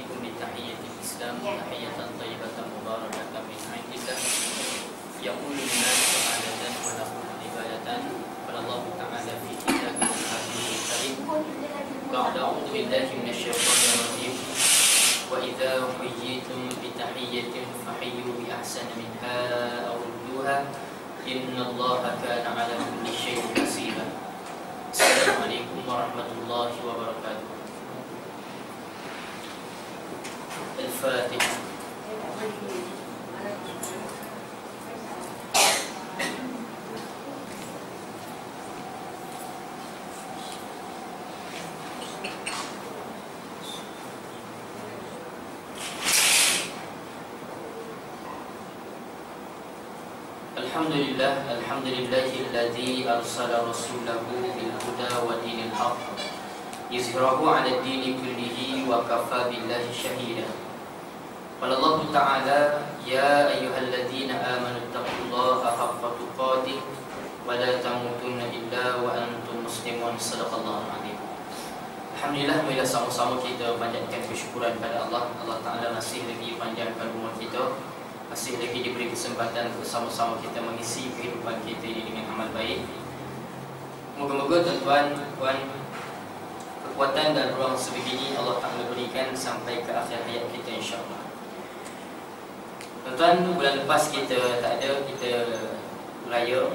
أحييكم بتحية الإسلام تحية طيبة مباركة من عند الله يقول الناس سعادة ونقول عبادة قال الله تعالى في كتابه الكريم بعد أعوذ بالله من الشيطان الرجيم وإذا حييتم بتحية فحيوا بأحسن منها أو ردوها إن الله كان على كل شيء حسيبا. السلام عليكم ورحمة الله وبركاته. الفاتحة. الحمد لله الذي أرسل رسوله بالهدى ودين الحق يظهره على الدين كله وكفى بالله شهيدا. قال الله تعالى يا أيها الذين آمنوا اتقوا الله حق تقاته ولا تموتن إلا وأنتم مسلمون. صدق الله العظيم. Alhamdulillah, marilah sama-sama kita panjatkan kesyukuran pada Allah. Allah Ta'ala masih lagi panjangkan umur kita, masih lagi diberi kesempatan untuk sama-sama kita mengisi kehidupan kita ini dengan amal baik. Moga-moga tuan-tuan, puan, kekuatan dan ruang sebegini Allah Ta'ala berikan sampai ke akhir hayat kita insyaAllah. Tuan-tuan, bulan lepas kita tak ada, kita raya.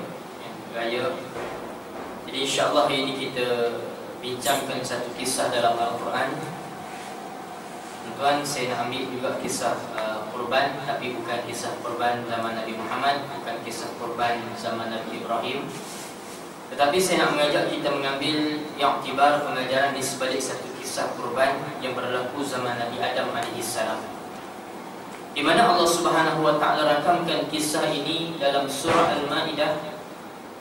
Jadi insyaAllah hari ini kita bincangkan satu kisah dalam Al-Quran. Tuan-tuan, saya nak ambil juga kisah kurban, tapi bukan kisah kurban zaman Nabi Muhammad, bukan kisah kurban zaman Nabi Ibrahim, tetapi saya nak mengajak kita mengambil i'tibar pengajaran di sebalik satu kisah kurban yang berlaku zaman Nabi Adam AS, di mana Allah Subhanahu Wa Taala rakamkan kisah ini dalam surah Al-Maidah.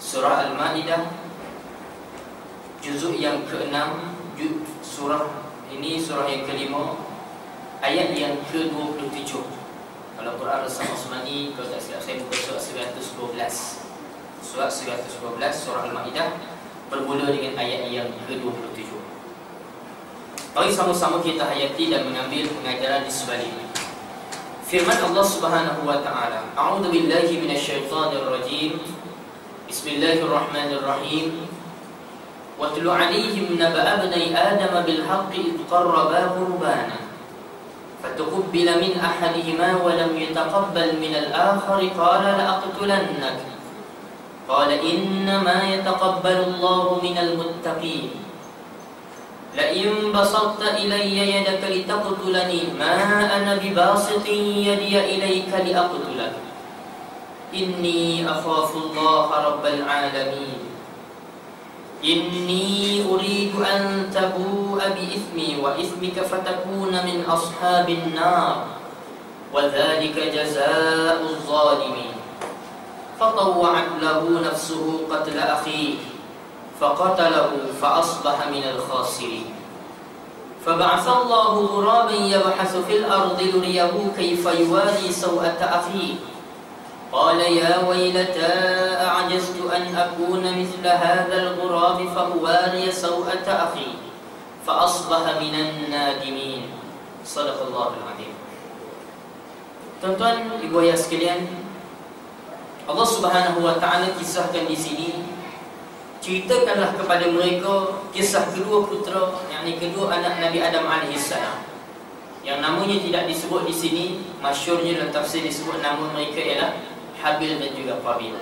Surah Al-Maidah juzuk yang ke-6, surah ini surah yang ke-5, ayat yang ke-27. Kalau Quran Rasam Osmani, kalau tak silap saya buka surat 112. Surat 112 surah Al-Maidah bermula dengan ayat yang ke-27. Mari sama-sama kita hayati dan mengambil pengajaran di sebaliknya. Firman Allah Subhanahu Wa Taala, A'udzu billahi minasyaitonir rajim. Bismillahirrahmanirrahim. وَاتْلُ عَلَيْهِمْ نَبَأَ ابْنَيْ آدَمَ بِالْحَقِّ إِذْ قَرَّبَا قُرْبَانًا فَتُقُبِّلَ مِنْ أَحَدِهِمَا وَلَمْ يَتَقَبَّلْ مِنَ الْآخَرِ قَالَ لَأَقْتُلَنَّكَ قَالَ إِنَّمَا يَتَقَبَّلُ اللَّهُ مِنَ الْمُتَّقِينَ لَئِنْ بَسَطْتَ إِلَيَّ يَدَكَ لِتَقْتُلَنِي مَا أَنَا بِبَاسِطٍ يَدِيَ إِلَيْكَ لِأَقْتُلَكَ إِنِّي أَخَافُ اللَّهَ رَبَّ الْعَالَمِينَ إني أريد أن تبوء بإثمي وإثمك فتكون من أصحاب النار وذلك جزاء الظالمين فطوعت له نفسه قتل أخيه فقتله فأصبح من الخاسرين فبعث الله غرابا يبحث في الأرض ليريه كيف يواري سوءة أخيه قال يا ويلتى أعجزت أن أكون مثل هذا الغراب فأواري سوءة أخي فأصبح من النادمين. صدق الله العظيم. Tuan-tuan, ibu ayah sekalian, Allah Subhanahu Wa Taala kisahkan di sini, ceritakanlah kepada mereka kisah kedua putera, yakni kedua anak Nabi Adam AS, yang namanya tidak disebut di sini. Masyhurnya dalam tafsir disebut nama mereka ialah Habil dan juga Qabil.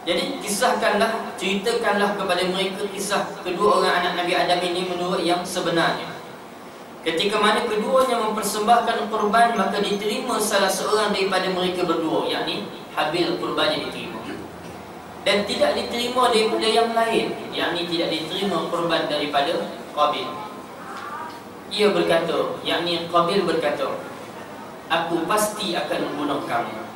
Jadi kisahkanlah, ceritakanlah kepada mereka kisah kedua orang anak Nabi Adam ini menurut yang sebenarnya. Ketika mana keduanya mempersembahkan kurban, maka diterima salah seorang daripada mereka berdua, yakni Habil, kurbannya diterima, dan tidak diterima daripada yang lain, yakni tidak diterima kurban daripada Qabil. Ia berkata, yakni Qabil berkata, aku pasti akan membunuh kamu.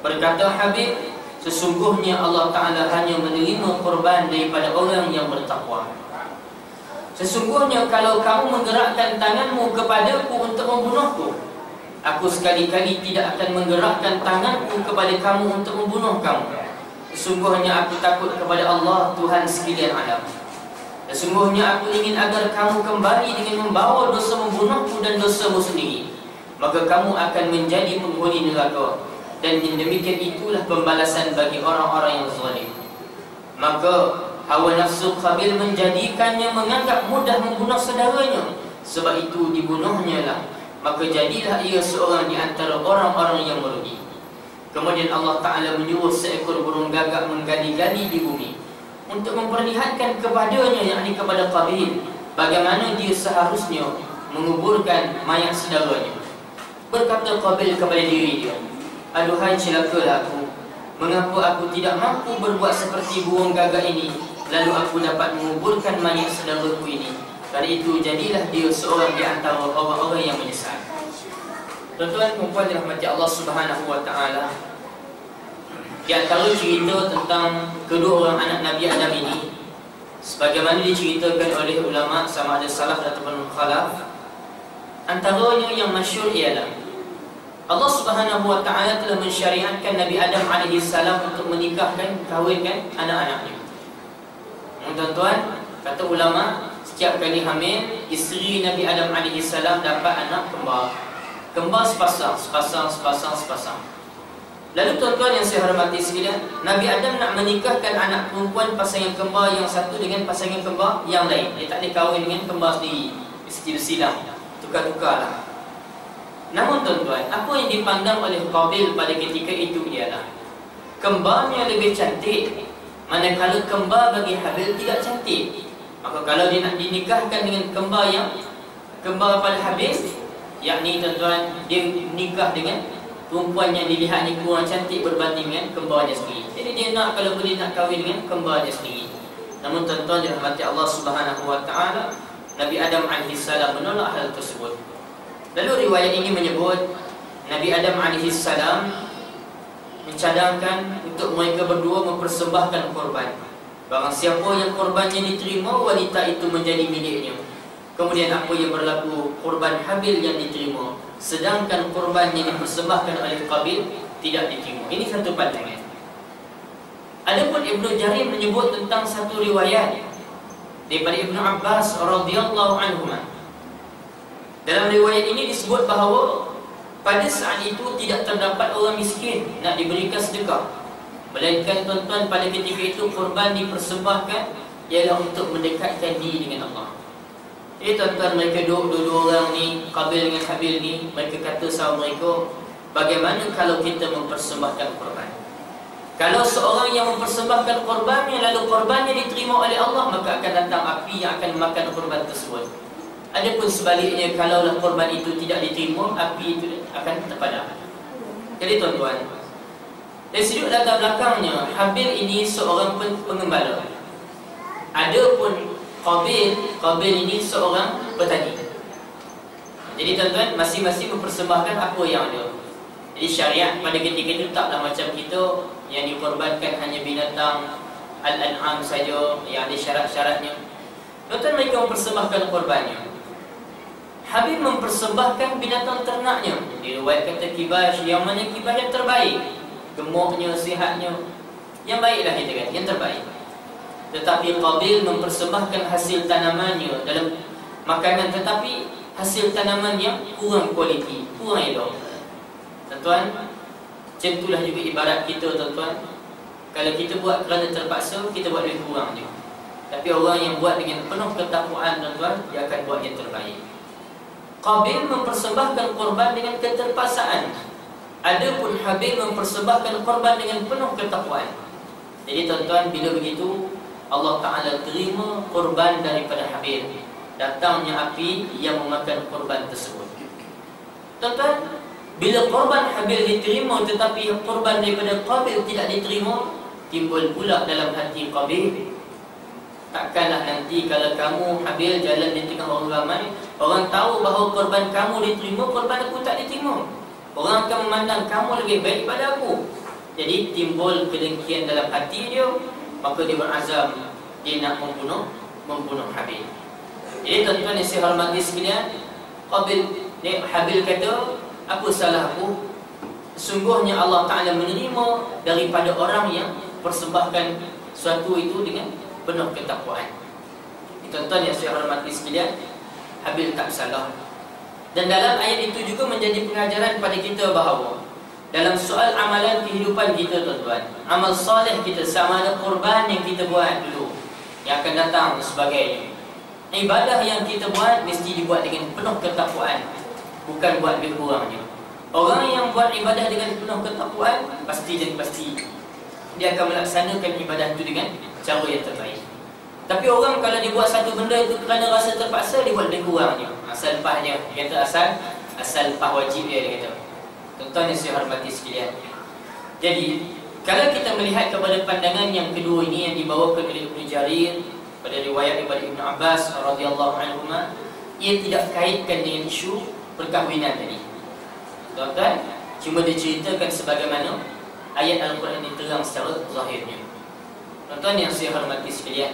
Berkata Habib, sesungguhnya Allah Ta'ala hanya menerima kurban daripada orang yang bertakwa. Sesungguhnya kalau kamu menggerakkan tanganmu kepadaku untuk membunuhku, aku sekali-kali tidak akan menggerakkan tanganku kepada kamu untuk membunuh kamu. Sesungguhnya aku takut kepada Allah, Tuhan sekalian alam. sungguhnya aku ingin agar kamu kembali dengan membawa dosa membunuhku dan dosamu sendiri, maka kamu akan menjadi penghuni neraka, dan demikian itulah pembalasan bagi orang-orang yang zalim. Maka hawa nafsu Qabil menjadikannya menganggap mudah membunuh saudaranya, sebab itu dibunuhnya lah. Maka jadilah ia seorang di antara orang-orang yang merugi. Kemudian Allah Ta'ala menyuruh seekor burung gagak menggali-gali di bumi untuk memperlihatkan kepadanya, yakni kepada Qabil, bagaimana dia seharusnya menguburkan mayat saudaranya. Berkata Qabil kepada diri dia, aduhai celakalah aku, mengapa aku tidak mampu berbuat seperti burung gagak ini, lalu aku dapat menguburkan mayat saudaraku ini. Dari itu jadilah dia seorang di antara orang-orang yang menyesal. Tuan-tuan dan puan dirahmati Allah Subhanahu wa taala, di antara cerita tentang kedua orang anak Nabi Adam ini, sebagaimana diceritakan oleh ulama sama ada salaf ataupun khalaf, antaranya yang masyhur ialah Allah Subhanahu wa taala telah mensyariatkan Nabi Adam alaihi salam untuk menikahkan, kahwinkan anak-anaknya. Tuan-tuan, kata ulama, setiap kali hamil, isteri Nabi Adam alaihi salam dapat anak kembar. Kembar sepasang. Lalu tuan-tuan yang saya hormati sekalian, Nabi Adam nak menikahkan anak perempuan pasangan kembar yang satu dengan pasangan kembar yang lain. Dia tak boleh kahwin dengan kembar sendiri, mesti bersilang, tukar-tukarlah. Namun tuan-tuan, apa yang dipandang oleh Qabil pada ketika itu ialah kembarnya lebih cantik, manakala kembar bagi Habil tidak cantik. Maka kalau dia nak dinikahkan dengan kembar pada Habil, yakni tuan-tuan, dia nikah dengan perempuan yang dilihatnya kurang cantik berbanding dengan kembarnya sendiri. Jadi dia nak, kalau boleh nak kahwin dengan kembarnya sendiri. Namun tuan-tuan dirahmati Allah Subhanahu wa taala, Nabi Adam alaihi salam menolak hal tersebut. Lalu riwayat ini menyebut Nabi Adam alaihi salam mencadangkan untuk mereka berdua mempersembahkan korban. Barang siapa yang korbannya diterima, wanita itu menjadi miliknya. Kemudian apa yang berlaku, korban Habil yang diterima, sedangkan korban yang dipersembahkan oleh Qabil tidak diterima. Ini satu pandangan. Adapun Ibnu Jarir menyebut tentang satu riwayat daripada Ibnu Abbas radhiyallahu anhu. Dalam riwayat ini disebut bahawa pada saat itu tidak terdapat orang miskin nak diberikan sedekah, melainkan tuan-tuan pada ketika itu korban dipersembahkan ialah untuk mendekatkan diri dengan Allah. Jadi tuan-tuan, mereka dua orang ni, Qabil dengan Habil ni, mereka kata sama mereka, bagaimana kalau kita mempersembahkan korban? Kalau seorang yang mempersembahkan korbannya, lalu korbannya diterima oleh Allah, maka akan datang api yang akan memakan korban tersebut. Adapun sebaliknya, kalaulah korban itu tidak diterima, api itu akan terpadam. Jadi tuan-tuan, dari sudut latar belakangnya, Habil ini seorang pengembala. Adapun Qabil ini seorang petani. Jadi tuan-tuan, masing-masing mempersembahkan apa yang ada. Jadi syariat pada ketika itu taklah macam kita yang dikorbankan hanya binatang al-an'am saja yang ada syarat-syaratnya. Tuan-tuan, mereka mempersembahkan korbannya. Habib mempersembahkan binatang ternaknya. Diriwayatkan kata kibash, yang mana kibash yang terbaik, gemuknya, sihatnya, yang baiklah kita kata, yang terbaik. Tetapi Qabil mempersembahkan hasil tanamannya dalam makanan, tetapi hasil tanamannya kurang kualiti, kurang elok. Tuan-tuan, macam itulah juga ibarat kita tuan-tuan. Kalau kita buat kerana terpaksa, kita buat lebih kurang je. Tapi orang yang buat dengan penuh ketakwaan tuan-tuan, dia akan buat yang terbaik. Qabil mempersembahkan korban dengan keterpaksaan, adapun Habil mempersembahkan korban dengan penuh ketakwaan. Jadi tuan-tuan, bila begitu Allah Ta'ala terima korban daripada Habil, datangnya api yang memakan korban tersebut. Tuan-tuan, bila korban Habil diterima tetapi korban daripada Qabil tidak diterima, timbul pula dalam hati Qabil, takkanlah nanti kalau kamu Habil jalan di tengah orang ramai, orang tahu bahawa korban kamu diterima, korban aku tak diterima, orang akan memandang kamu lebih baik pada aku. Jadi timbul kedengkian dalam hati dia, maka dia berazam dia nak membunuh Habil. Jadi tuan-tuan yang saya hormati sekalian, Habil kata, apa salah aku? Sesungguhnya Allah Ta'ala menerima daripada orang yang persembahkan suatu itu dengan penuh ketakwaan. Tuan-tuan yang saya hormati sekalian, Habil tak salah. Dan dalam ayat itu juga menjadi pengajaran kepada kita bahawa dalam soal amalan kehidupan kita, tuan-tuan, amal soleh kita, sama ada korban yang kita buat dulu, yang akan datang dan sebagainya, ibadah yang kita buat mesti dibuat dengan penuh ketakwaan, bukan buat lebih kurangnya. Orang yang buat ibadah dengan penuh ketakwaan, pasti dan pasti dia akan melaksanakan ibadah itu dengan cara yang terbaik. Tapi orang kalau dibuat satu benda itu kerana rasa terpaksa, dia buat lebih kurangnya, asal pahnya. Dia kata asal pah wajib dia kata. Tuan-tuan yang saya hormati sekalian, jadi kalau kita melihat kepada pandangan yang kedua ini yang dibawakan oleh Ibnu Jarir pada riwayat daripada Ibnu Abbas radhiyallahu anhuma, ia tidak kaitkan dengan isu perkahwinan tadi. Tuan-tuan, cuma diceritakan sebagaimana ayat Al-Quran ini terang secara zahirnya. Tuan-tuan yang saya hormati sekalian,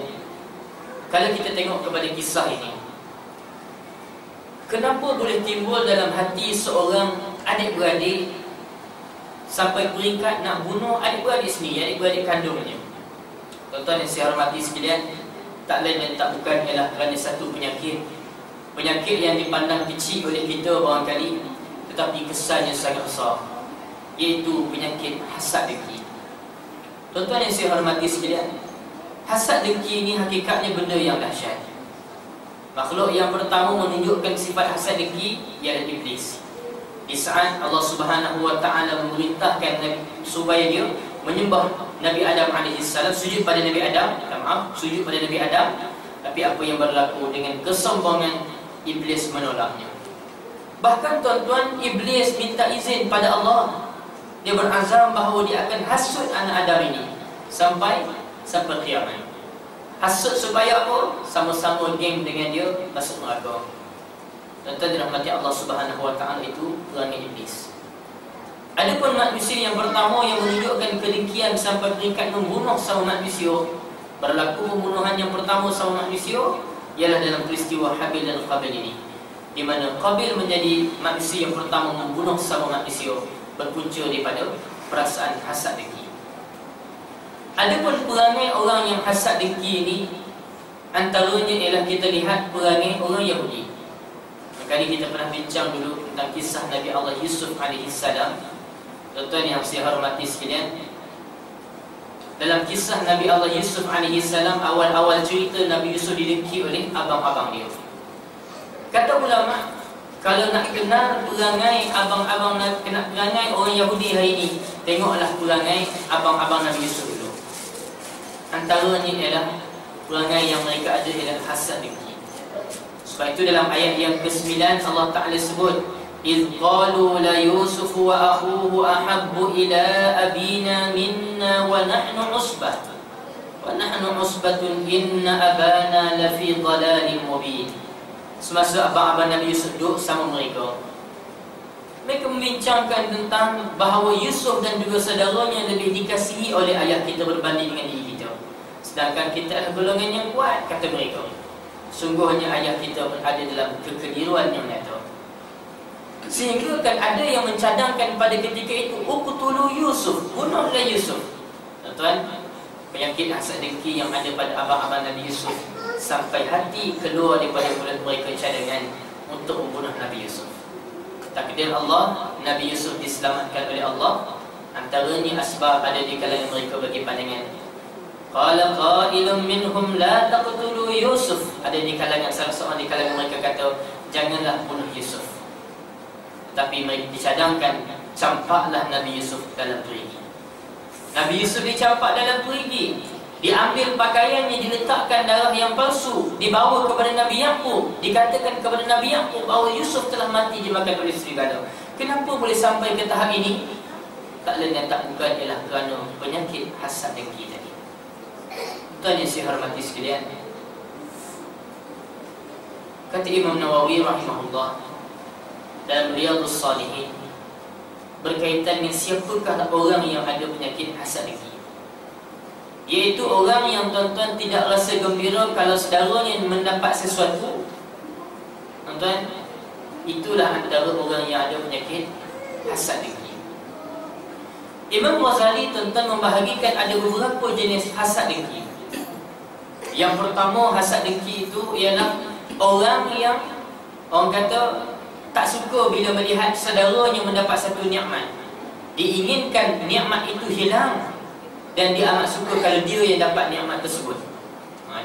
kalau kita tengok kepada kisah ini, kenapa boleh timbul dalam hati seorang adik-beradik sampai peringkat nak bunuh adik-beradik sendiri, adik-beradik kandungnya? Tuan-tuan yang saya hormati sekalian, tak lain dan tak bukan ialah kerana satu penyakit yang dipandang kecil oleh kita barangkali, tetapi kesannya sangat besar, iaitu penyakit hasad dengki. Tuan-tuan yang saya hormati sekalian, hasad dengki ini hakikatnya benda yang dahsyat. Makhluk yang pertama menunjukkan sifat hasad dengki ialah iblis. Di saat Allah Subhanahu wa taala memerintahkan Nabi supaya dia menyembah Nabi Adam alaihissalam, sujud pada Nabi Adam, sujud pada Nabi Adam, tapi apa yang berlaku dengan kesombongan, iblis menolaknya. Bahkan tuan-tuan, iblis minta izin pada Allah. Dia berazam bahawa dia akan hasut anak Adam ini sampai kiamat. Hasut supaya apa? Sama-sama geng dengan dia masuk neraka. Tuan-tuan dirahmati Allah Subhanahu wa taala, itu perangai iblis. Adapun manusia yang pertama yang menunjukkan kedengkian sampai peringkat membunuh sama manusia, berlaku pembunuhan yang pertama sama manusia ialah dalam peristiwa Habil dan Qabil ini, di mana Qabil menjadi manusia yang pertama membunuh sama manusia, berpunca daripada perasaan hasad dengki. Adapun perangai orang yang hasad dengki ini, antaranya ialah kita lihat perangai orang Yahudi. Kali kita pernah bincang dulu tentang kisah Nabi Allah Yusuf alaihissalam. Tuan-tuan yang saya hormati sekalian, dalam kisah Nabi Allah Yusuf alaihissalam, awal-awal cerita Nabi Yusuf didengki oleh abang-abang dia. Kata ulama, kalau nak kenal perangai abang-abang, nak kenal perangai orang Yahudi hari ini, tengoklah perangai abang-abang Nabi Yusuf dulu. Antaranya ialah perangai yang mereka ada ialah hasad dengki. Sebab itu dalam ayat yang ke-9 Allah Ta'ala sebut, إِذْ قَالُوا لَيُوسُفُ وَأَخُوهُ أَحَبُّ إِلَىٰ أَبِينَا مِنَّا وَنَحْنُ عُصْبَةٌ إِنَّ أَبَانَا لَفِي ضَلَالٍ مُبِينٍ. Semasa abang-abang Nabi Yusuf duduk sama mereka membincangkan tentang bahawa Yusuf dan juga saudaranya lebih dikasihi oleh ayah kita berbanding dengan diri kita, sedangkan kita adalah golongan yang kuat, kata mereka. Sungguhnya ayah kita berada dalam kekeliruan yang nyata. Sehingga kan ada yang mencadangkan pada ketika itu, uqtulu Yusuf, bunuhlah Yusuf. Tuan-tuan, penyakit hasad dengki yang ada pada abang-abang Nabi Yusuf sampai hati keluar daripada mulut mereka cadangan untuk membunuh Nabi Yusuf. Takdir Allah, Nabi Yusuf diselamatkan oleh Allah. Antaranya asbab ada di kalangan mereka bagi pandangan, qala qailun minhum la taqtulu Yusuf. Ada di kalangan salah seorang di kalangan mereka kata, janganlah bunuh Yusuf. Tetapi mereka dicadangkan, campaklah Nabi Yusuf dalam perigi. Nabi Yusuf dicampak dalam perigi, diambil pakaiannya, diletakkan darah yang palsu, dibawa kepada Nabi Yaqub. Dikatakan kepada Nabi Yaqub bahawa Yusuf telah mati dimakan oleh serigala. Kenapa boleh sampai ke tahap ini? Tak lain dan tak bukan ialah kerana penyakit hasad dengki tadi. Tuan yang saya hormati sekalian, kata Imam Nawawi rahimahullah dalam Riyadhus Salihin, berkaitan dengan siapakah orang yang ada penyakit hasad dengki, iaitu orang yang tuan-tuan tidak rasa gembira kalau saudaranya mendapat sesuatu. Tuan-tuan, itulah antara orang yang ada penyakit hasad dengki. Imam Ghazali tuan-tuan membahagikan ada beberapa jenis hasad dengki. Yang pertama, hasad dengki itu ialah orang yang orang kata tak suka bila melihat saudaranya mendapat satu nikmat. Diinginkan nikmat itu hilang, dan dia amat suka kalau dia yang dapat nikmat tersebut.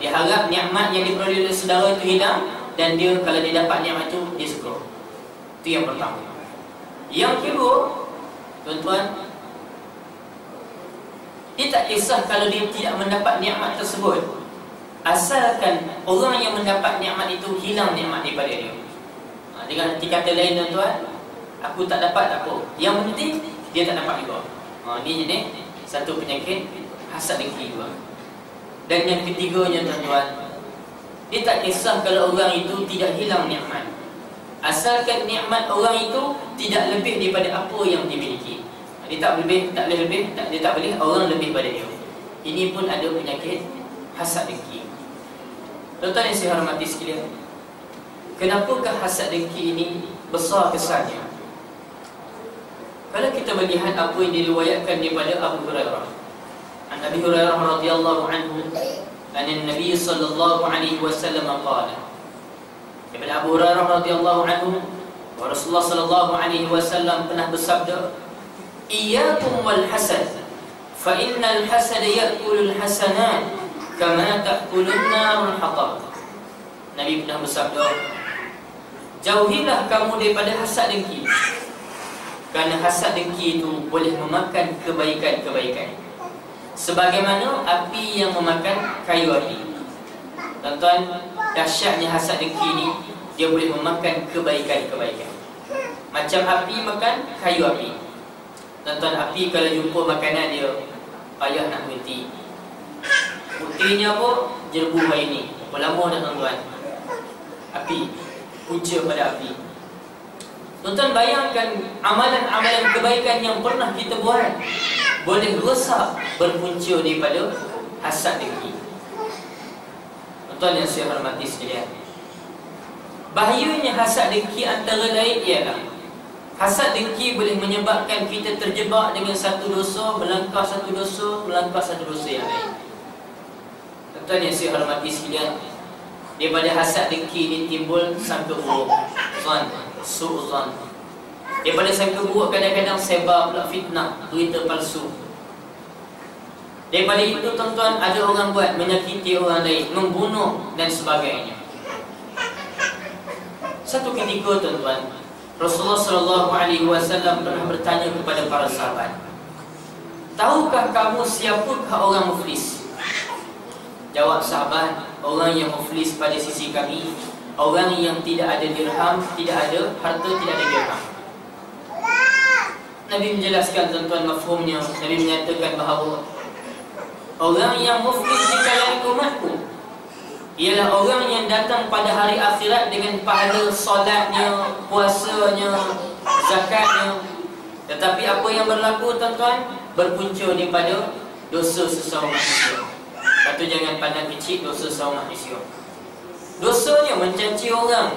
Dia harap nikmat yang diperoleh oleh saudara itu hilang, dan dia kalau dia dapat nikmat itu, dia suka. Itu yang pertama. Yang kedua, tuan-tuan, dia tak kisah kalau dia tidak mendapat nikmat tersebut, asalkan orang yang mendapat nikmat itu hilang nikmat daripada dia. Dengan arti kata lain, tuan-tuan, aku tak dapat, tak apa, yang penting dia tak dapat juga. Ini jenis satu penyakit hasad dengki juga. Dan yang ketiganya, tuan-tuan, dia tak kisah kalau orang itu tidak hilang nikmat, asalkan nikmat orang itu tidak lebih daripada apa yang dimiliki. Dia tak boleh lebih, dia tak boleh orang lebih pada dia. Ini pun ada penyakit hasad dengki. Tuan-tuan yang saya hormati sekalian, kenapakah hasad dengki ini besar kesannya? Kalau kita melihat apa yang diriwayatkan daripada Abu Hurairah, Nabi Hurairah radhiyallahu anhu, Nabi sallallahu alaihi wasallam qala, daripada Abu Hurairah radhiyallahu anhu, Rasulullah sallallahu alaihi wasallam pernah bersabda, "Iyyakum wal hasad, fa innal hasada ya'kulul hasanat kama ta'kulun narul hatab." Nabi pernah bersabda, jauhilah kamu daripada hasad dengki, kerana hasad dengki itu boleh memakan kebaikan-kebaikan, sebagaimana api yang memakan kayu api. Tuan-tuan, dahsyatnya hasad dengki ini, dia boleh memakan kebaikan-kebaikan. Macam api makan kayu api. Tuan-tuan, api kalau jumpa makanan dia, payah nak berhenti. Buktinya apa? Jerbu hari ni. Berapa lama dah, tuan-tuan? Api, punca pada api. Tuan-tuan, bayangkan amalan-amalan kebaikan yang pernah kita buat boleh rosak berpunca daripada hasad dengki. Tuan-tuan yang saya hormati sekalian, bahayanya hasad dengki antara lain ialah hasad dengki boleh menyebabkan kita terjebak dengan satu dosa, melangkah satu dosa, melangkah satu dosa yang lain. Tuan-tuan yang saya hormati sekalian, daripada hasad dengki ini timbul sangka buruk, zon, su'zon. Daripada sangka buruk kadang-kadang sebar pula fitnah, berita palsu. Daripada itu, tuan-tuan, ada orang buat menyakiti orang lain, membunuh dan sebagainya. Satu ketika, tuan-tuan, Rasulullah SAW pernah bertanya kepada para sahabat, tahukah kamu siapakah orang muflis? Jawab sahabat, orang yang muflis pada sisi kami, orang yang tidak ada dirham, tidak ada harta, tidak ada dirham. Nabi menjelaskan, tuan-tuan, mafhumnya. Nabi menyatakan bahawa orang yang muflis di kalangan umatku ialah orang yang datang pada hari akhirat dengan pahala solatnya, puasanya, zakatnya, tetapi apa yang berlaku, tuan-tuan, berpunca daripada dosa sesama manusia. Lepas tu jangan pandang kecil dosa sesama manusia. Dosanya mencaci orang,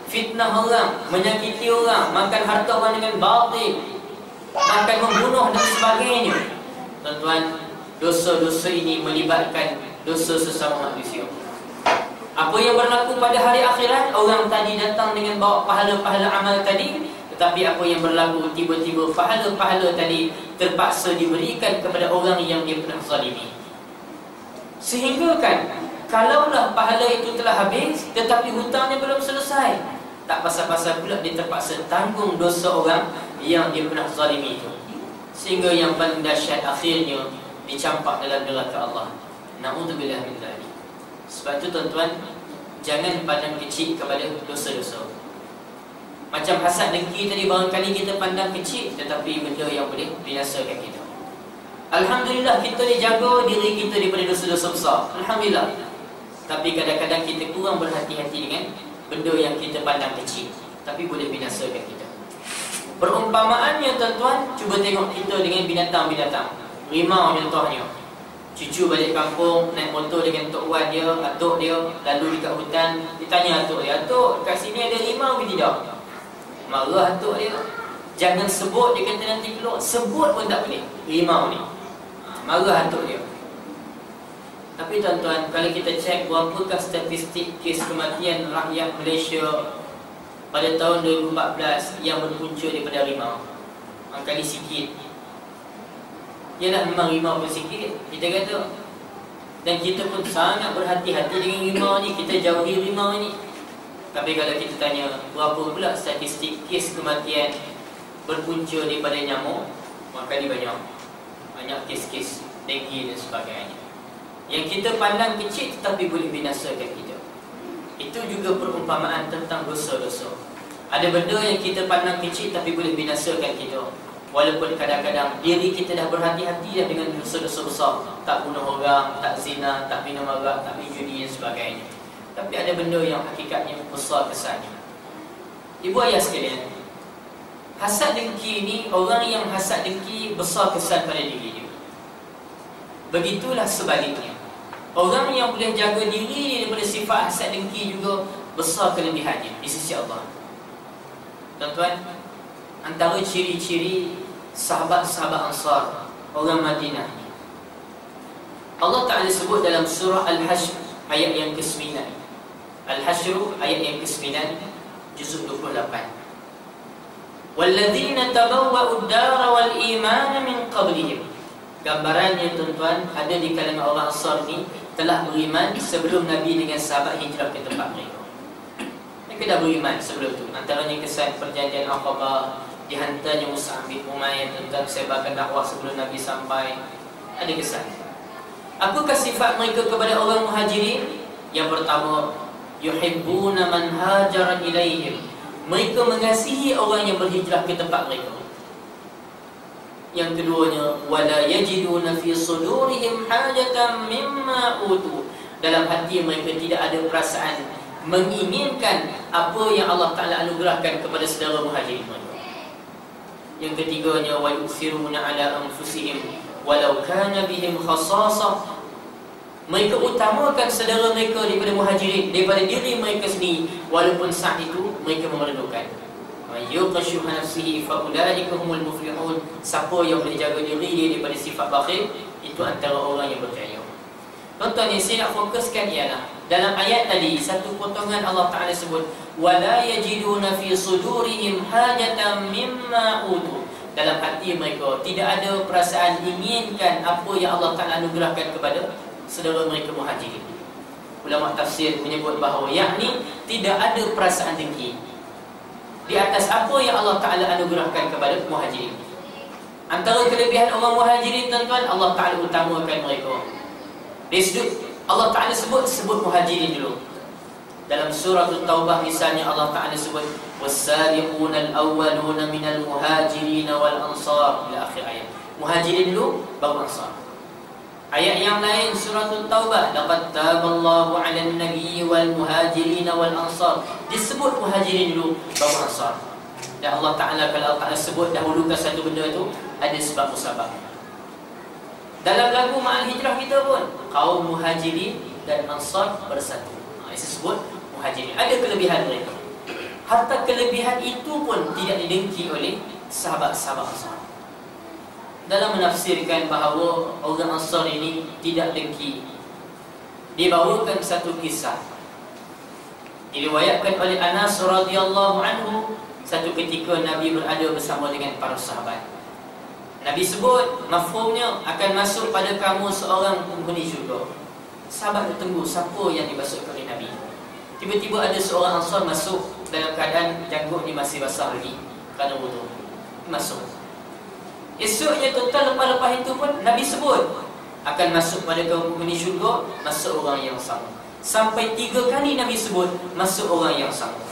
fitnah orang, menyakiti orang, makan harta orang dengan batil, makan membunuh dan sebagainya. Tuan-tuan, dosa-dosa ini melibatkan dosa sesama manusia. Apa yang berlaku pada hari akhirat, orang tadi datang dengan bawa pahala-pahala amal tadi, tetapi apa yang berlaku, tiba-tiba pahala-pahala tadi terpaksa diberikan kepada orang yang dia pernah zalimi. Sehingga kan, kalaulah pahala itu telah habis tetapi hutangnya belum selesai, tak pasal-pasal pula dia terpaksa tanggung dosa orang yang dia pernah zalimi itu. Sehingga yang paling dahsyat akhirnya dicampak dalam neraka Allah. Na'udzubillah min dzalik. Sebab itu, tuan-tuan, jangan pandang kecil kepada dosa-dosa. Macam hasad dengki tadi, barangkali kita pandang kecil, tetapi benda yang boleh binasakan kita. Alhamdulillah, kita dijaga diri kita daripada dosa-dosa besar, alhamdulillah. Tapi kadang-kadang kita kurang berhati-hati dengan benda yang kita pandang kecil, tapi boleh binasakan kita. Perumpamaannya, tuan-tuan, cuba tengok kita dengan binatang-binatang. Rimau contohnya, cucu balik kampung, naik motor dengan tok wan dia, atuk dia, lalu dekat hutan, ditanya atuk dia, atuk, kat sini ada rimau ke tidak? Marah atuk dia, jangan sebut, dia kata nanti keluar. Sebut pun tak boleh, rimau ni. Marah atuk dia. Tapi tuan-tuan, kalau kita cek berapakah statistik kes kematian rakyat Malaysia pada tahun 2014 yang berpunca daripada rimau? Angka ni sikit. Ialah memang rimau pun sikit, kita kata. Dan kita pun sangat berhati-hati dengan rimau ni, kita jauhi rimau ni. Tapi kalau kita tanya berapa pula statistik kes kematian berpunca daripada nyamuk, maka ni banyak kes-kes denggi dan sebagainya yang kita pandang kecil tetapi boleh binasakan kita. Itu juga perumpamaan tentang dosa-dosa. Ada benda yang kita pandang kecil tapi boleh binasakan kita. Walaupun kadang-kadang diri kita dah berhati-hati dah dengan dosa-dosa besar, tak bunuh orang, tak zina, tak minum arak, tak minum judi dan sebagainya. Tapi ada benda yang hakikatnya besar kesannya. Ibu ayah sekalian, hasad dengki ni, orang yang hasad dengki besar kesan pada diri dia. Begitulah sebaliknya, orang yang boleh jaga diri daripada sifat hasad dengki juga besar kelebihannya di sisi Allah. Tuan-tuan, antara ciri-ciri sahabat-sahabat Ansar, orang Madinah ni, Allah Ta'ala sebut dalam surah Al-Hashr ayat yang ke-9. Al-Hashr ayat yang ke-9, juzuk 28. وَالَّذِينَ تَبَوَّأُوا الدَّارَ وَالْإِيمَانَ مِنْ قَبْلِهِمْ. Gambarannya tuan-tuan, ada di kalangan orang Ansar ni telah beriman sebelum Nabi dengan sahabat hijrah ke tempat mereka. Mereka dah beriman sebelum tu. Antaranya kesan perjanjian Aqabah, dihantarnya Mus'ab bin Umair tentang sebarkan dakwah sebelum Nabi sampai. Ada kesan. Apakah sifat mereka kepada orang Muhajirin? Yang pertama, yuhibbuna man hajara ilaihim. Mereka mengasihi orang yang berhijrah ke tempat mereka. Yang keduanya, wala yajiduna fi sudurihim hajatan mimma utu. Dalam hati mereka tidak ada perasaan menginginkan apa yang Allah Ta'ala anugerahkan kepada saudara Muhajirin mereka. Yang ketiganya, wa yusiruna ala anfusihim walau kana bihim khasasah. Mereka utamakan saudara mereka daripada Muhajirin, daripada diri mereka sendiri, walaupun saat itu mereka memerlukan. Yuqashuha nafsihi fa ulaika humul muflihun. Siapa yang boleh jaga diri dia daripada sifat bakhil, itu antara orang yang berjaya. Tuan-tuan, yang saya nak fokuskan ialah dalam ayat tadi, satu potongan Allah Ta'ala sebut wala yajiduna fi sudurihim hajatan mimma utu. Dalam hati mereka tidak ada perasaan inginkan apa yang Allah Ta'ala anugerahkan kepada saudara mereka Muhajirin. Ulama tafsir menyebut bahawa yakni tidak ada perasaan dengki di atas apa yang Allah Ta'ala anugerahkan kepada Muhajirin. Antara kelebihan orang Muhajirin, tuan-tuan, Allah Ta'ala utamakan mereka. Dari sudut Allah Ta'ala sebut Muhajirin dulu. Dalam surah At-Taubah misalnya, Allah Ta'ala sebut was-sabiquna al-awwaluna minal muhajirin wal ansar, ila akhir ayat. Muhajirin dulu baru Ansar. Ayat yang lain surah At-Taubah, laqad taballahu 'alan nabiyyi wal muhajirin wal ansar, disebut Muhajirin dulu baru Ansar. Dan Allah Ta'ala, kalau Allah Ta'ala sebut dahulukan satu benda itu, ada sebab-sebab. Dalam lagu Ma'al Hijrah kita pun, kaum Muhajirin dan Ansar bersatu. Disebut Muhajirin. Ada kelebihan mereka. Harta kelebihan itu pun tidak didengki oleh sahabat-sahabat Ansar. Dalam menafsirkan bahawa orang Ansar ini tidak dengki, dibawakan satu kisah. Diriwayatkan oleh Anas radhiyallahu anhu, satu ketika Nabi berada bersama dengan para sahabat. Nabi sebut mafhumnya akan masuk pada kamu seorang penghuni syurga. Sahabat bertunggu siapa yang dimaksudkan oleh Nabi. Tiba-tiba ada seorang Ansar masuk dalam keadaan janggutnya masih basah lagi kerana wudu. Masuk. Esoknya total lepas-lepas itu pun Nabi sebut akan masuk pada kaum penghuni syurga, masuk orang yang sama. Sampai 3 kali Nabi sebut masuk orang yang sama.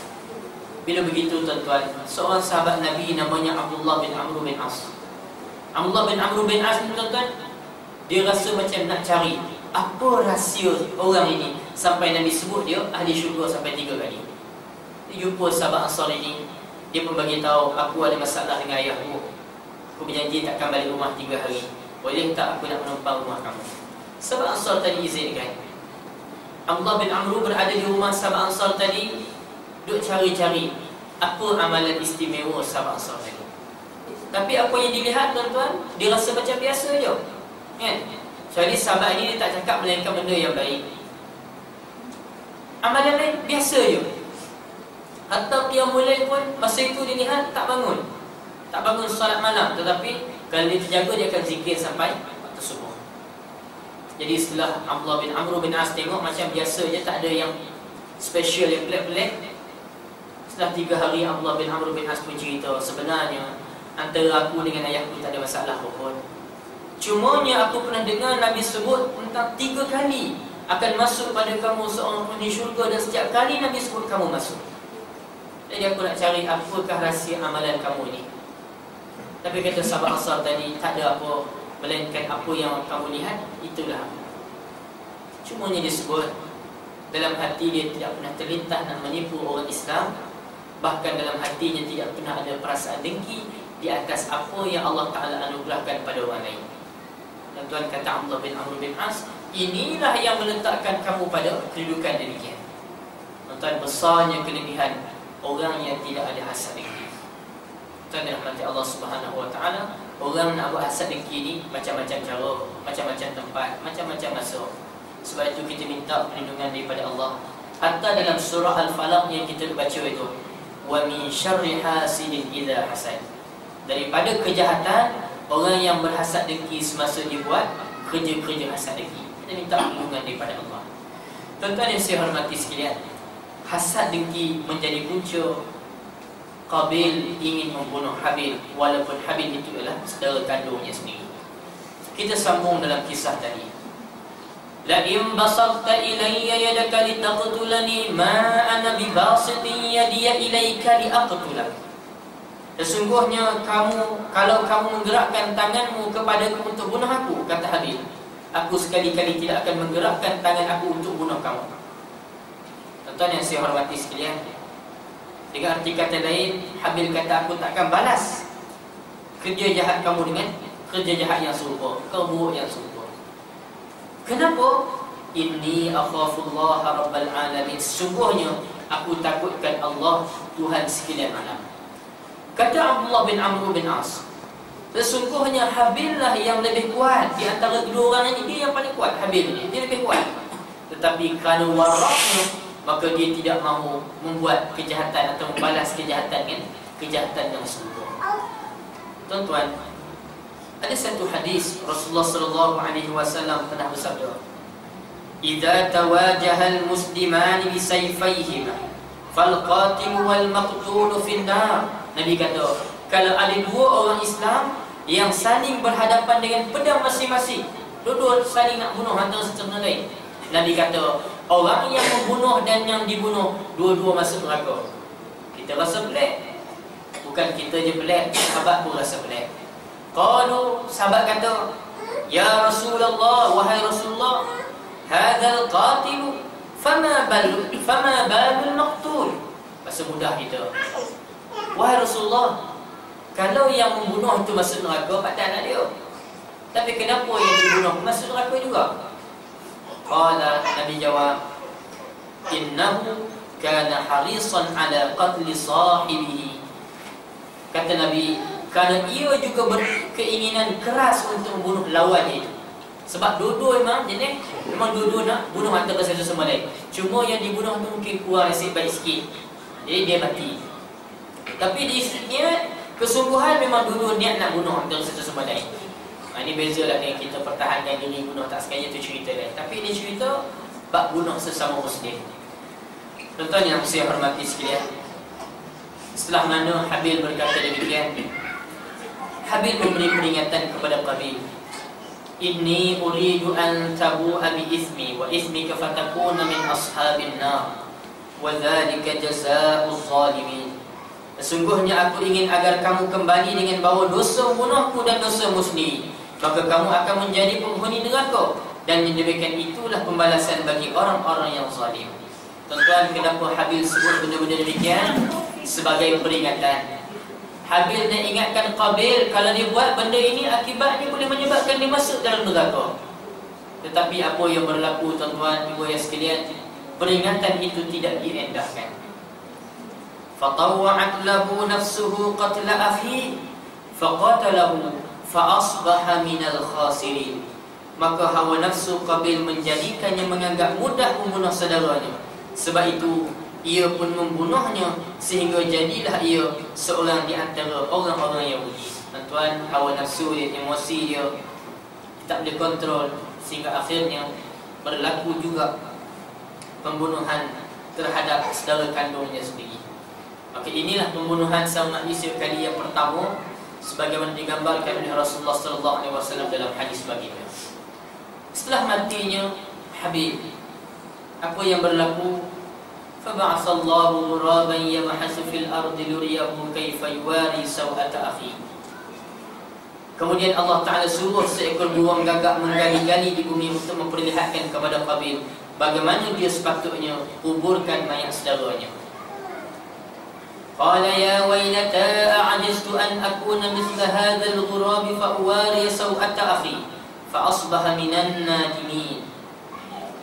Bila begitu tuan-tuan, seorang sahabat Nabi namanya Abdullah bin Amr bin As. Abdullah bin Amr bin As, tuan-tuan, dia rasa macam nak cari apa rahsia orang ini sampai Nabi sebut dia ahli syurga sampai 3 kali. Dia jumpa sahabat Ansar ini, dia pun bagi tahu, aku ada masalah dengan ayahmu. Aku berjanji takkan balik rumah 3 hari. Boleh tak aku nak menumpang rumah kamu? Sahabat Ansar tadi izinkan. Abdullah bin Amr berada di rumah sahabat Ansar tadi, duk cari-cari apa amalan istimewa sahabat Ansar tadi. Tapi apa yang dilihat, tuan-tuan, dia rasa macam biasa je, kan? Jadi sahabat ini dia tak cakap melainkan benda yang baik. Amalan lain biasa je. Hatta qiyamul lail pun masa itu dia lihat tak bangun. Tak bangun solat malam, tetapi kalau dia terjaga dia akan zikir sampai waktu subuh. Jadi setelah Abdullah bin Amr bin As tengok macam biasa je, tak ada yang special, yang pelik-pelik. Setelah 3 hari Abdullah bin Amr bin As pun cerita, sebenarnya antara aku dengan ayahku tak ada masalah pun. Cumanya aku pernah dengar Nabi sebut tentang 3 kali akan masuk pada kamu seorang penghuni syurga, dan setiap kali Nabi sebut kamu masuk. Jadi aku nak cari apakah rahsia amalan kamu ni. Tapi kata sahabat Ansar tadi, tak ada apa melainkan apa yang kamu lihat, itulah. Cumanya disebut dalam hati dia tidak pernah terlintas nak menipu orang Islam. Bahkan dalam hatinya tidak pernah ada perasaan dengki di atas apa yang Allah Ta'ala anugerahkan pada orang lain. Dan Tuhan kata Abdullah bin Amr bin As, inilah yang meletakkan kamu pada kedudukan demikian. Tuan, besarnya kelebihan orang yang tidak ada hasad dengki. Tuan dirahmati Allah Subhanahu Wa Ta'ala, orang nak buat hasad dengki ni macam-macam cara, macam-macam tempat, macam-macam masuk. Sebab itu kita minta perlindungan daripada Allah. Hatta dalam surah Al-Falaq yang kita baca itu, wa min syarri hasidin idza hasad, daripada kejahatan orang yang berhasad dengki semasa dia buat kerja-kerja hasad dengki. Kita minta perlindungan daripada Allah. Tuan-tuan yang saya hormati sekalian, hasad dengki menjadi punca Qabil ingin membunuh Habil, walaupun Habil itu adalah saudara kandungnya sendiri. Kita sambung dalam kisah tadi. La in basarta ilayya yadaka litaqtulani ma ana bibasitin yadiya ilayka liaqtulak. Sesungguhnya kamu, kalau kamu menggerakkan tanganmu kepadaku untuk bunuh aku, kata Habil, aku sekali-kali tidak akan menggerakkan tangan aku untuk bunuh kamu. Tuan-tuan yang saya hormati sekalian, dengan arti kata lain, Habil kata aku tak akan balas kerja jahat kamu dengan kerja jahat yang serupa, keburuk yang serupa. Kenapa? Inni akhafullah rabbal alamin. Sungguhnya aku takutkan Allah, Tuhan sekalian alam. Kata Abdullah bin Amr bin As, sesungguhnya Habil lah yang lebih kuat di antara kedua orang ini. Dia yang paling kuat, Habil ni, dia lebih kuat. Tetapi kerana waraknya, maka dia tidak mahu membuat kejahatan atau membalas kejahatan dengan kejahatan yang serupa. Tuan-tuan, ada satu hadis Rasulullah sallallahu alaihi wasallam pernah bersabda, "Idza tawajahal muslimani bi sayfayhima fal qatil wal maqtul fin nar." Nabi kata, kalau ada dua orang Islam yang saling berhadapan dengan pedang masing-masing, dua-dua saling nak bunuh antara satu sama lain, Nabi kata, orang yang membunuh dan yang dibunuh dua-dua masuk neraka. Kita rasa pelik. Bukan kita je pelik, sahabat pun rasa pelik. Qalu, sahabat kata, ya Rasulullah, wahai Rasulullah, hadzal qatil fama balul maqtul. Bahasa mudah kita, wahai Rasulullah, kalau yang membunuh itu masuk neraka, patutlah dia. Tapi kenapa yang dibunuh masuk neraka juga? Qala, Nabi jawab, innahu kana harisan ala qatli sahibihi. Kata Nabi, kerana ia juga berkeinginan keras untuk membunuh lawannya itu. Sebab dua-dua memang dua-dua nak bunuh antara satu sama lain. Cuma yang dibunuh tu mungkin kurang nasib baik sikit, jadi dia mati. Tapi dia kesungguhan memang dua-dua niat nak bunuh antara satu sama lain. Ini bezalah dengan kita pertahankan diri bunuh tak sekali, itu cerita lain. Tapi ini cerita bab bunuh sesama Muslim. Tuan-tuan yang saya hormati sekalian, setelah mana Habil berkata demikian, Habil memberi peringatan kepada Qabil, inni uridu an tabu'a bi ismi wa ismika fatakuna min ashabin nar wa dhalika jazaa'uz zalimin. Sesungguhnya aku ingin agar kamu kembali dengan bawa dosa bunuhku dan dosamu sendiri, maka kamu akan menjadi penghuni neraka, dan yang demikian itulah pembalasan bagi orang-orang yang zalim. Tuan-tuan, kenapa Habil sebut benda-benda demikian? Sebagai peringatan. Habil nak ingatkan Qabil, kalau dia buat benda ini, akibatnya boleh menyebabkan dia masuk dalam neraka. Tetapi apa yang berlaku, tuan-tuan, ibu yang sekalian, peringatan itu tidak diendahkan. Fatawwa'at lahu nafsuhu qatla akhi faqatalahu fa asbaha minal khasirin. maka hawa nafsu Qabil menjadikannya menganggap mudah membunuh saudaranya. Sebab itu ia pun membunuhnya, sehingga jadilah ia seorang di antara orang-orang Yahudi. Tuan, hawa nafsu dia, emosi dia tak boleh kontrol, sehingga akhirnya berlaku juga pembunuhan terhadap saudara kandungnya sendiri. Maka inilah pembunuhan sama manusia kali yang pertama, sebagaimana digambarkan oleh Rasulullah SAW dalam hadis baginda. Setelah matinya Habib, apa yang berlaku? Fab'atsallahu ghuraban yamhasu fil ardi luriyahu kaifa yuwari sawata akhi. Kemudian Allah Ta'ala suruh seekor burung gagak menggali-gali di bumi untuk memperlihatkan kepada Qabil bagaimana dia sepatutnya kuburkan mayat saudaranya. Qala ya waylata a'jaztu an akuna mithla hadzal ghurab fa uwari sawata akhi fa asbaha minan nadimin.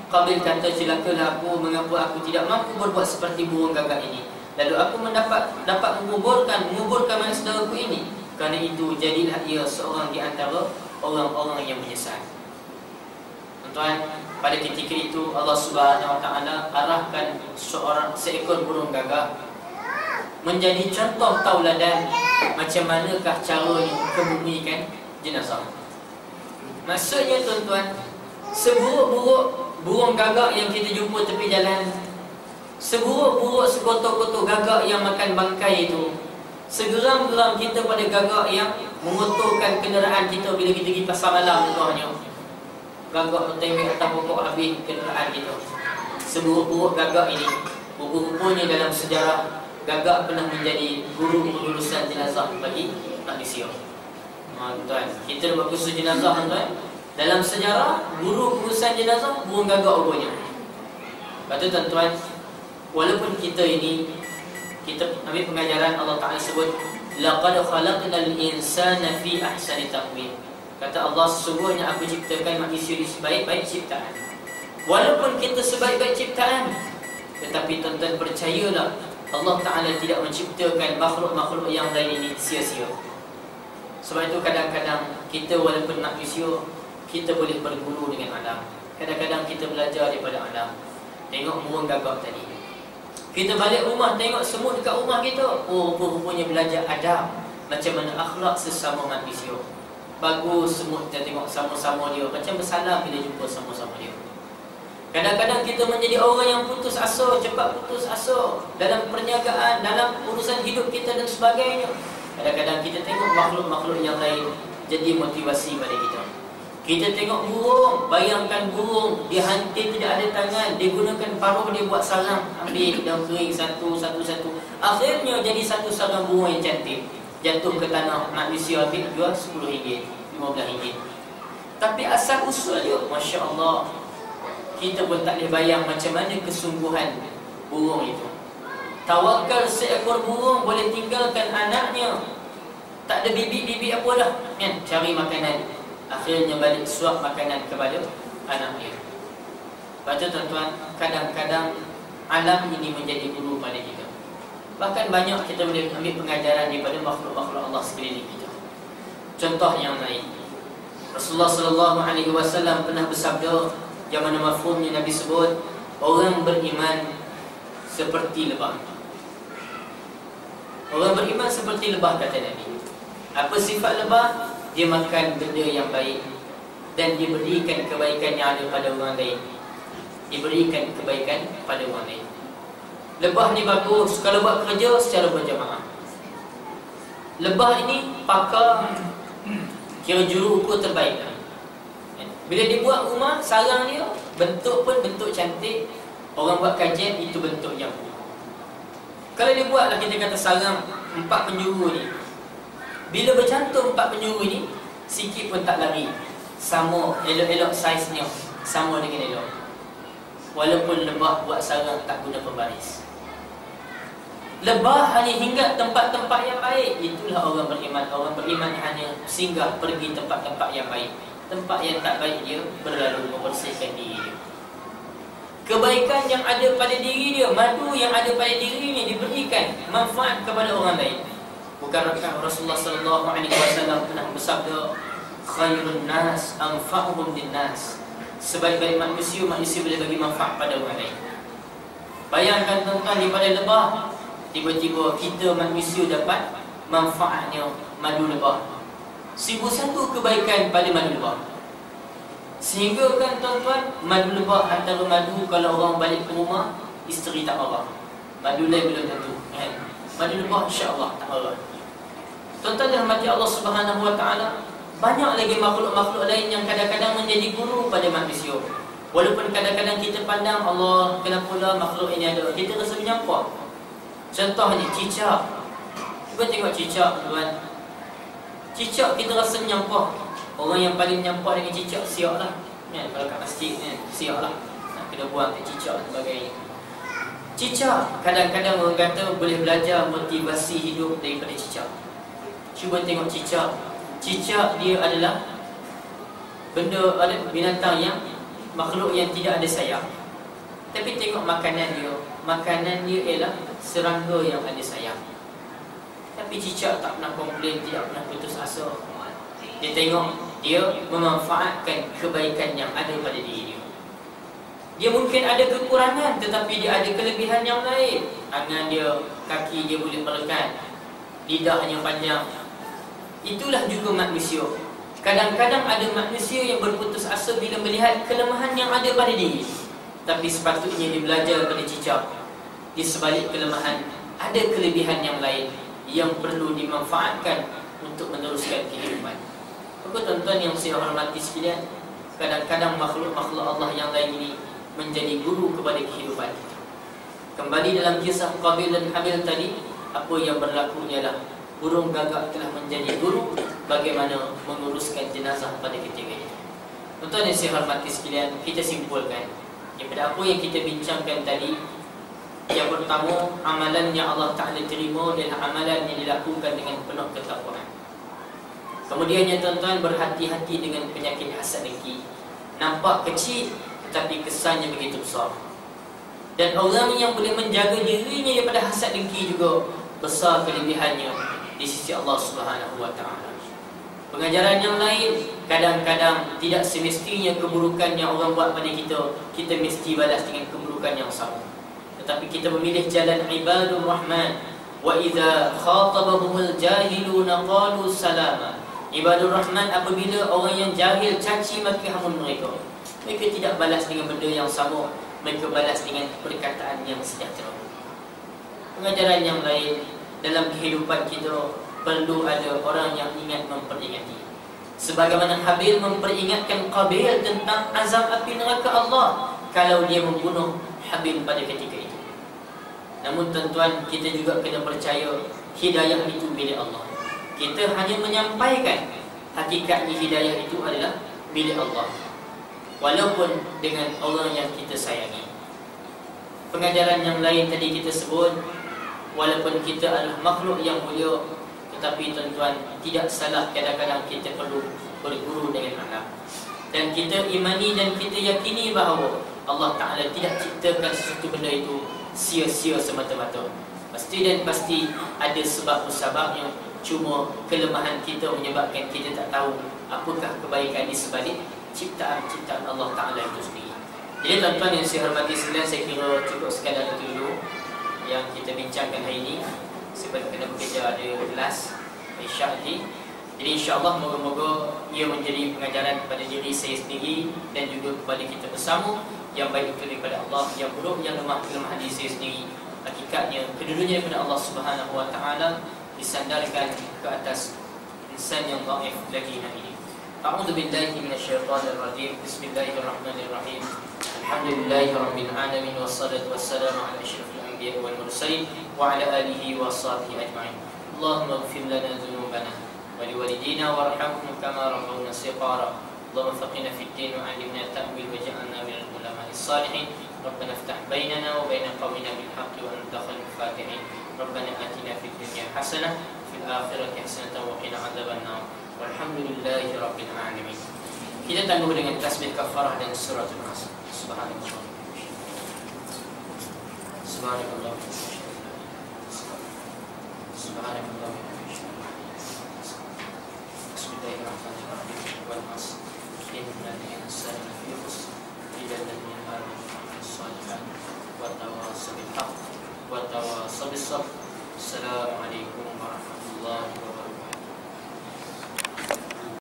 Qabil kata, celakalah aku, mengapa aku tidak mampu berbuat seperti burung gagak ini. Lalu aku dapat menguburkan mayat saudaraku ini. Kerana itu jadilah ia seorang di antara orang-orang yang menyesal. Tuan, pada ketika itu Allah Subhanahu Wa Taala arahkan seekor burung gagak menjadi contoh tauladan macam manakah caranya kebumikan jenazah. Maksudnya tuan-tuan, seburuk-buruk burung gagak yang kita jumpa tepi jalan, seburuk-buruk sekotor-kotor gagak yang makan bangkai itu, segeram-geram kita pada gagak yang mengotorkan kenderaan kita bila kita pergi pasar malam contohnya. Gagak bertembak atas pokok habis kenderaan kita. Seburuk-buruk gagak ini, rupa-rupanya dalam sejarah gagak pernah menjadi guru pengurusan jenazah bagi manusia. Tuan, kita buat kursus jenazah tuan. Dalam sejarah guru pengurusan jenazah burung gagak rupanya. Lepas tu tuan-tuan, walaupun kita ini kita ambil pengajaran Allah Ta'ala sebut laqad khalaqnal insana fi ahsani taqwim. Kata Allah, sesungguhnya aku ciptakan manusia di sebaik-baik ciptaan. Walaupun kita sebaik-baik ciptaan, tetapi tuan-tuan percayalah, Allah Ta'ala tidak menciptakan makhluk-makhluk yang lain ini sia-sia. Sebab itu kadang-kadang kita walaupun manusia, kita boleh berguru dengan alam. Kadang-kadang kita belajar daripada alam. Tengok burung gagak tadi, kita balik rumah tengok semut dekat rumah kita, oh rupa-rupanya belajar adab, macam mana akhlak sesama manusia. Bagus semut kita tengok sama-sama dia, macam bersalam bila jumpa sama-sama dia. Kadang-kadang kita menjadi orang yang putus asa, cepat putus asa dalam perniagaan, dalam urusan hidup kita dan sebagainya. Kadang-kadang kita tengok makhluk-makhluk yang lain jadi motivasi pada kita. Kita tengok burung, bayangkan burung, dia hantar tidak ada tangan, dia gunakan paruh dia buat sarang, ambil daun kering satu. Akhirnya jadi satu sarang burung yang cantik, jatuh ke tanah, manusia ambil jual RM10, RM15. Tapi asal usul dia, Masya Allah, kita pun tak boleh bayang macam mana kesungguhan burung itu. Tawakal seekor burung boleh tinggalkan anaknya, tak ada bibit-bibit apa dah, kan? Cari makanan, akhirnya balik suap makanan kepada anak dia. Baca tuan-tuan, kadang-kadang alam ini menjadi guru pada kita. Bahkan banyak kita boleh ambil pengajaran daripada makhluk-makhluk Allah sekeliling kita. Contoh yang lain, Rasulullah SAW pernah bersabda, yang mana mafhumnya Nabi sebut, orang beriman seperti lebah. Orang beriman seperti lebah, kata Nabi. Apa sifat lebah? Dia makan benda yang baik dan diberikan kebaikan yang ada pada orang lain. Diberikan kebaikan pada orang lain. Lebah ni bagus kalau buat kerja secara berjamaah. Lebah ini pakar, kira juru ukur terbaik. Bila dia buat rumah, sarang dia bentuk pun bentuk cantik. Orang buat kajian, itu bentuk yang buruk. Kalau dia buatlah, kita kata sarang 4 penjuru ni, bila bercantum 4 penjuru ni, sikit pun tak lari, sama elok-elok saiznya, sama dengan elok. Walaupun lebah buat sarang tak guna pembaris. Lebah hanya hinggap tempat-tempat yang baik. Itulah orang beriman. Orang beriman hanya singgah pergi tempat-tempat yang baik. Tempat yang tak baik dia berlalu membersihkan diri dia. Kebaikan yang ada pada diri dia, madu yang ada pada dirinya diberikan manfaat kepada orang lain. Bukankah Rasulullah SAW pernah bersabda, khairun nas anfa'uhum linnas. Sebaik-baik manusia boleh bagi manfaat pada orang lain. Bayangkan tuan-tuan, daripada lebah tiba-tiba kita manusia dapat manfaatnya madu lebah. 1001 kebaikan pada madu lebah. Sehingga kan tuan-tuan, madu lebah antara madu kalau orang balik ke rumah, isteri tak marah. Madu lain belum tentu kan? Madu lebah insya-Allah tak marah. Tuan-tuan yang dirahmati Allah Subhanahu Wa Taala, banyak lagi makhluk-makhluk lain yang kadang-kadang menjadi guru pada manusia. Walaupun kadang-kadang kita pandang Allah, kenapalah makhluk ini ada, kita rasa menyampah. Contohnya cicak. Cuba tengok cicak tuan. Cicak kita rasa menyampah. Orang yang paling menyampah dengan cicak siak lah kan? Kalau kat masjid kan, siak lah, nak kena buang ke cicak dan sebagainya. Cicak, kadang-kadang orang kata boleh belajar motivasi hidup daripada cicak. Cuba tengok cicak. Cicak dia adalah binatang yang makhluk yang tidak ada sayap. Tapi tengok makanan dia. Makanan dia ialah serangga yang ada sayap. Tapi cicak tak pernah komplain, tidak pernah putus asa. Dia tengok, dia memanfaatkan kebaikan yang ada pada diri dia. Dia mungkin ada kekurangan, tetapi dia ada kelebihan yang lain. Tangan dia, kaki dia boleh merekat, lidahnya panjang. Itulah juga manusia. Kadang-kadang ada manusia yang berputus asa bila melihat kelemahan yang ada pada diri. Tapi sepatutnya dia belajar pada cicak. Di sebalik kelemahan, ada kelebihan yang lain yang perlu dimanfaatkan untuk meneruskan kehidupan. Maka tuan-tuan yang saya hormati sekalian, kadang-kadang makhluk-makhluk Allah yang lain ini menjadi guru kepada kehidupan kita. Kembali dalam kisah Qabil dan Habil tadi, apa yang berlaku ialah burung gagak telah menjadi guru bagaimana menguruskan jenazah pada ketika itu. Tuan-tuan yang saya hormati sekalian, kita simpulkan daripada apa yang kita bincangkan tadi, yang pertama, amalan yang Allah Ta'ala terima adalah amalan yang dilakukan dengan penuh ketakwaan. Kemudiannya tuan-tuan, berhati-hati dengan penyakit hasad dengki. Nampak kecil tetapi kesannya begitu besar. Dan orang yang boleh menjaga dirinya daripada hasad dengki juga besar kelebihannya di sisi Allah Subhanahu Wa Taala. Pengajaran yang lain, kadang-kadang tidak semestinya keburukan yang orang buat pada kita, kita mesti balas dengan keburukan yang sama. Tetapi kita memilih jalan ibadur rahman. Wa idza khatabahumul jahiluna qalu salama. Ibadur rahman, apabila orang yang jahil caci maki hamun mereka, mereka tidak balas dengan benda yang sama, mereka balas dengan perkataan yang sejahtera. Pengajaran yang lain, dalam kehidupan kita perlu ada orang yang ingat memperingati. Sebagaimana Habil memperingatkan Qabil tentang azab api neraka Allah kalau dia membunuh Habil pada ketika itu. Namun tuan-tuan, kita juga kena percaya hidayah itu milik Allah. Kita hanya menyampaikan, hakikatnya hidayah itu adalah milik Allah, walaupun dengan orang yang kita sayangi. Pengajaran yang lain tadi kita sebut, walaupun kita adalah makhluk yang mulia, tetapi tuan-tuan, tidak salah kadang-kadang kita perlu berguru dengan anak. Dan kita imani dan kita yakini bahawa Allah Ta'ala tidak ciptakan sesuatu benda itu sia-sia semata-mata. Pasti dan pasti ada sebab musababnya. Cuma kelemahan kita menyebabkan kita tak tahu apakah kebaikan di sebalik ciptaan-ciptaan Allah Ta'ala itu sendiri. Jadi tuan-tuan yang saya hormati sekalian, saya kira cukup sekadar itu dulu yang kita bincangkan hari ini. Sebab kena bekerja ada kelas Isyak nanti. Jadi insyaAllah moga-moga ia menjadi pengajaran kepada diri saya sendiri dan juga kepada kita bersama. Yang baik itu daripada Allah, yang buruk, yang lemah, kelemahan diri saya sendiri. Hakikatnya kedua-duanya daripada Allah Subhanahu Wa Taala, disandarkan ke atas insan yang dhaif lagi ini. A'udzu billahi minasyaitonir rajim. Bismillahirrahmanirrahim. Alhamdulillahirabbil alamin wassalatu wassalamu ala asyrafil anbiya'i wal mursalin wa ala alihi washabbihi ajma'in. Allahumma ighfir lana dhunubana wa liwalidina warhamhum kama rabbawna shighara. Allahumma faqihna fid din wa 'allimna ta'wil waj'alna minal ulamaa'is salihin. Rabbana iftah bainana wa baina qaumina bil haqqi wa anta khairul fatihin. Rabbana atina fid dunya hasanah fil akhirati hasanah wa qina adzabannar. Walhamdulillahi rabbil alamin. Kita tangguh dengan tasbih kafarah dan suratul Asr. Subhanallah. Subhanallah. Subhanallah. Bismillahirrahmanirrahim. sabis. Assalamualaikum warahmatullahi wabarakatuh.